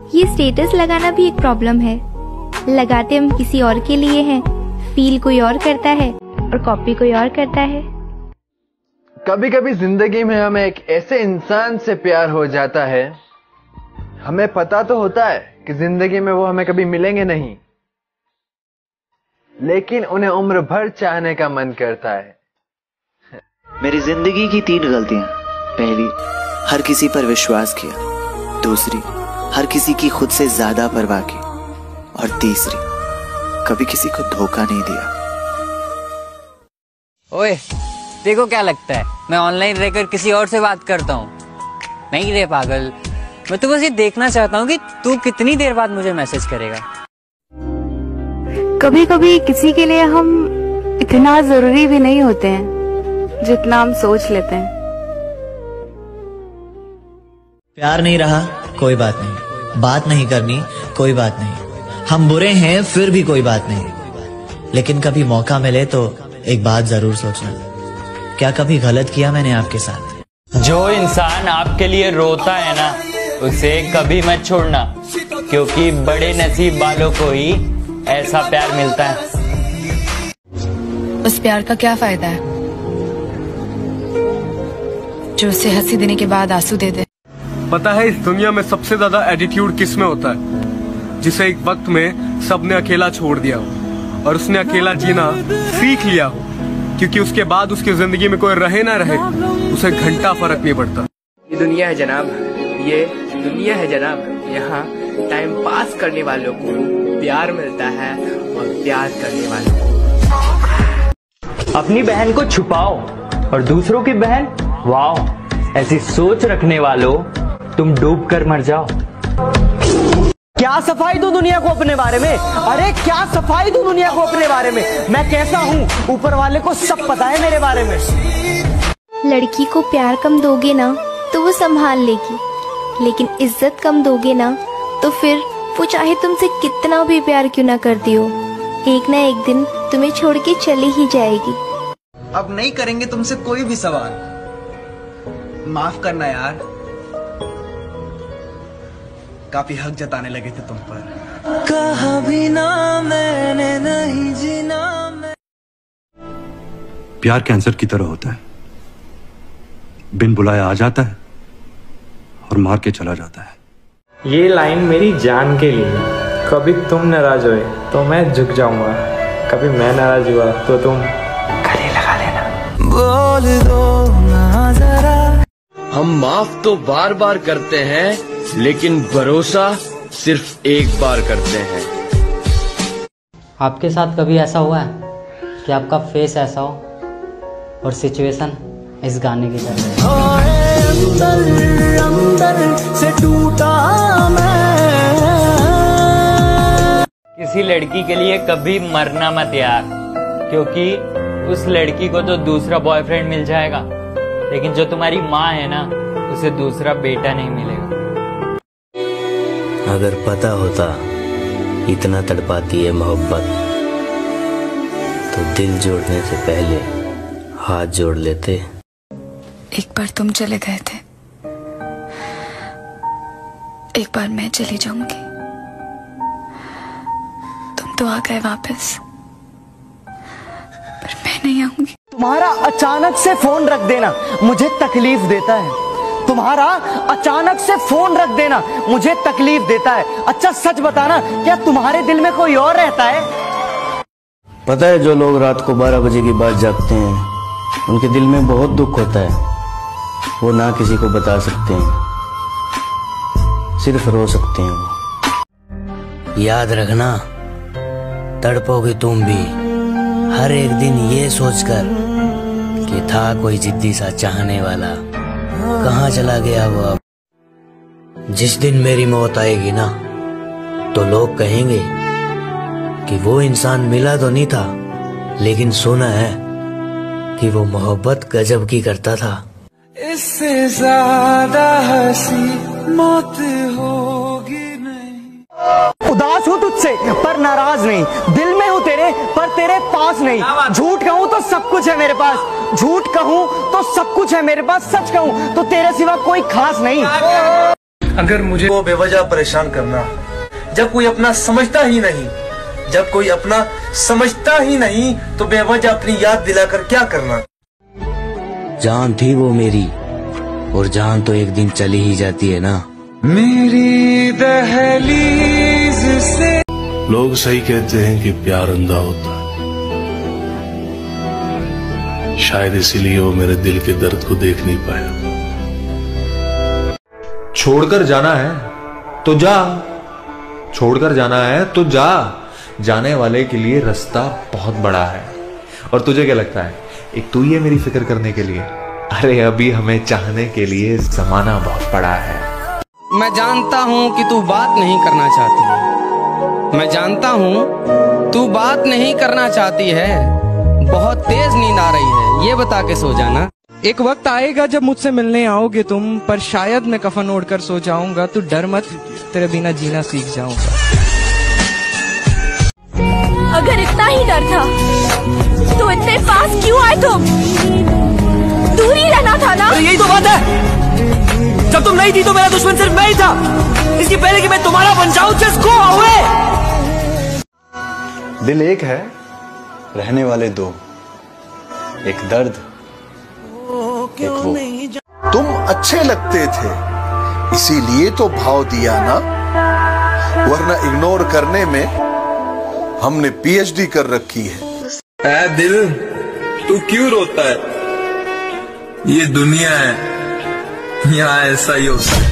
ये स्टेटस लगाना भी एक प्रॉब्लम है। लगाते हम किसी और के लिए हैं, फील कोई और करता है और कॉपी कोई और करता है। कभी कभी जिंदगी में हमें एक ऐसे इंसान से प्यार हो जाता है, हमें पता तो होता है कि जिंदगी में वो हमें कभी मिलेंगे नहीं, लेकिन उन्हें उम्र भर चाहने का मन करता है। मेरी जिंदगी की 3 गलतियां। पहली, हर किसी पर विश्वास किया। दूसरी, हर किसी की खुद से ज्यादा परवाह की। और तीसरी, कभी किसी को धोखा नहीं दिया। ओए, देखो क्या लगता है मैं ऑनलाइन रहकर किसी और से बात करता हूँ? नहीं रे पागल, मैं तो बस ये देखना चाहता हूँ कि तू कितनी देर बाद मुझे मैसेज करेगा। कभी कभी किसी के लिए हम इतना जरूरी भी नहीं होते हैं जितना हम सोच लेते हैं। प्यार नहीं रहा कोई बात नहीं, बात नहीं करनी कोई बात नहीं, हम बुरे हैं फिर भी कोई बात नहीं, लेकिन कभी मौका मिले तो एक बात जरूर सोचना, क्या कभी गलत किया मैंने आपके साथ? जो इंसान आपके लिए रोता है ना, उसे कभी मत छोड़ना, क्योंकि बड़े नसीब वालों को ही ऐसा प्यार मिलता है। उस प्यार का क्या फायदा है जो उसे हंसी देने के बाद आंसू दे दे। पता है इस दुनिया में सबसे ज्यादा एटीट्यूड किस में होता है? जिसे एक वक्त में सबने अकेला छोड़ दिया हो और उसने अकेला जीना सीख लिया हो, क्योंकि उसके बाद उसकी जिंदगी में कोई रहे ना रहे, उसे घंटा फर्क नहीं पड़ता। ये दुनिया है जनाब, ये दुनिया है जनाब, यहाँ टाइम पास करने वालों को प्यार मिलता है और प्यार करने वालों को। अपनी बहन को छुपाओ और दूसरों की बहन, वाह, ऐसी सोच रखने वालों, तुम डूब कर मर जाओ। क्या सफाई दूं दुनिया को अपने बारे में? अरे क्या सफाई दूं दुनिया को अपने बारे में? मैं कैसा हूँ ऊपर वाले को सब पता है मेरे बारे में। लड़की को प्यार कम दोगे ना तो वो संभाल लेगी, लेकिन इज्जत कम दोगे ना तो फिर वो चाहे तुमसे कितना भी प्यार क्यों ना करती हो, एक ना एक दिन तुम्हें छोड़ के चली ही जाएगी। अब नहीं करेंगे तुमसे कोई भी सवाल, माफ करना यार, काफी हक जताने लगे थे तुम पर। कहा भी ना मैंने नहीं जीना। प्यार कैंसर की तरह होता है, बिन बुलाए आ जाता है और मार के चला जाता है। ये लाइन मेरी जान के लिए, कभी तुम नाराज हुए तो मैं झुक जाऊंगा, कभी मैं नाराज हुआ तो तुम गले लगा लेना। बोल दो ना जरा। हम माफ तो बार बार करते हैं, लेकिन भरोसा सिर्फ एक बार करते हैं। आपके साथ कभी ऐसा हुआ है कि आपका फेस ऐसा हो और सिचुएशन इस गाने की तरह? अंदर से टूटा मैं। किसी लड़की के लिए कभी मरना मत यार, क्योंकि उस लड़की को तो दूसरा बॉयफ्रेंड मिल जाएगा, लेकिन जो तुम्हारी माँ है ना, उसे दूसरा बेटा नहीं मिलेगा। अगर पता होता इतना तड़पाती है मोहब्बत, तो दिल जोड़ने से पहले हाथ जोड़ लेते। एक बार तुम चले गए थे, एक बार मैं चली जाऊंगी, तुम तो आ गए वापस, पर मैं नहीं आऊंगी। तुम्हारा अचानक से फोन रख देना मुझे तकलीफ देता है। तुम्हारा अचानक से फोन रख देना मुझे तकलीफ देता है। अच्छा सच बताना, क्या तुम्हारे दिल में कोई और रहता है? पता है जो लोग रात को 12 बजे के बाद जागते हैं, उनके दिल में बहुत दुख होता है, वो ना किसी को बता सकते हैं, सिर्फ रो सकते हैं वो। याद रखना, तड़पोगे तुम भी हर एक दिन ये सोचकर कि था कोई जिद्दी सा चाहने वाला, कहाँ चला गया वो अब। जिस दिन मेरी मौत आएगी ना, तो लोग कहेंगे कि वो इंसान मिला तो नहीं था, लेकिन सुना है कि वो मोहब्बत गजब की करता था। इससे ज्यादा हंसी मौत होगी नहीं। उदास हूँ तुझसे पर नाराज नहीं, दिल में हूँ तेरे पर तेरे पास नहीं। झूठ कहूँ तो सब कुछ है मेरे पास, झूठ कहूँ तो सब कुछ है मेरे पास, सच कहूँ तो तेरे सिवा कोई खास नहीं। अगर मुझे वो बेवजह परेशान करना, जब कोई अपना समझता ही नहीं, जब कोई अपना समझता ही नहीं तो बेवजह अपनी याद दिलाकर क्या करना। जान थी वो मेरी, और जान तो एक दिन चली ही जाती है ना। मेरी दहलीज से लोग सही कहते हैं कि प्यार अंधा होता है, शायद इसीलिए वो मेरे दिल के दर्द को देख नहीं पाया। छोड़कर जाना है तो जा, छोड़कर जाना है तो जा। जाने वाले के लिए रास्ता बहुत बड़ा है। और तुझे क्या लगता है, एक तू ही है मेरी फिक्र करने के लिए? अरे अभी हमें चाहने के लिए जमाना बहुत बड़ा है। मैं जानता हूँ कि तू बात नहीं करना चाहती है, मैं जानता हूँ तू बात नहीं करना चाहती है। बहुत तेज नींद आ रही है, ये बता के सो जाना। एक वक्त आएगा जब मुझसे मिलने आओगे तुम, पर शायद मैं कफन ओढ़कर सो जाऊंगा। तू डर मत, तेरे बिना जीना सीख जाऊंगा। अगर इतना ही डर था तो इतने पास क्यों आए तुम? दूर ही रहना था ना। यही तो बात है, जब तुम नहीं थी तो मेरा दुश्मन सिर्फ मैं ही था। इसकी पहले कि मैं तुम्हारा बन जाऊं, जस्ट गो अवे। दिल एक है, रहने वाले दो, एक दर्द एक वो। तुम अच्छे लगते थे इसीलिए तो भाव दिया ना, वरना इग्नोर करने में हमने पीएचडी कर रखी है। ऐ दिल, तू क्यों रोता है? ये दुनिया है, यहाँ ऐसा ही होता है।